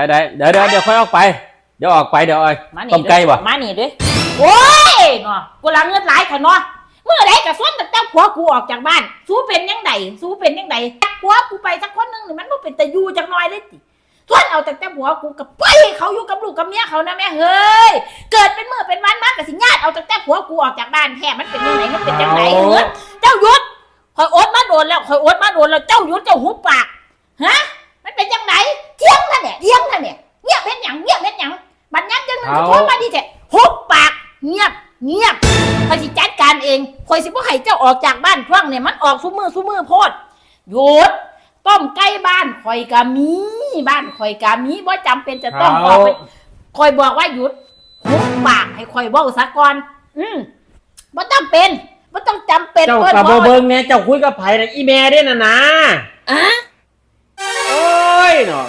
ยได้เดี๋ยวค่อยออกไปเดี๋ยวออกไปเดี๋ยวไอ้ต้มไก่บ่มานี่ด้วยโอ้ยเนาะกูละเงินหลายขนาดเนาะเมื่อไรกับส่วนแต่ผัวกูออกจากบ้านสู้เป็นยังไงผัวกูไปสักคนนึงนี่มันไม่เป็นแต่อยู่จังน้อยเลยติส่วนเอาแต่ผัวกูกับไปเขาอยู่กับลูกกับเมียเขานะแม่เฮ้ยเกิดเป็นมือเป็นวันมากกับสิญาติเอาแต่ผัวกูออกจากบ้านแท้มันเป็นยังไงมันเป็นยังไงเฮ้ยเจ้ายุทธคอยอดมาโดนแล้วเจ้ายุทธเจ้าหุบปากฮะมันเป็นยังไงเที่ยงนั่นเนี่ยเงียบเป็นหยังบัดยันจังนึงโทรมาดิเถอะหุบปากเงียบคอยสิจัดการเองคอยสิบ่ให้เจ้าออกจากบ้านช่วงเนี่ยมันออกซุมือโพดหยุดต้มไก่บ้านคอยกามีบ่จำเป็นจะต้องออกไปคอยบอกว่าหยุดหุบปากให้คอยเว้าซะก่อนบ่จำเป็นเจ้ากับเบิ้งเนี่ยเจ้าคุยกับไผ่นะอีแม่เด้น่ะนะโอ้ยเนาะ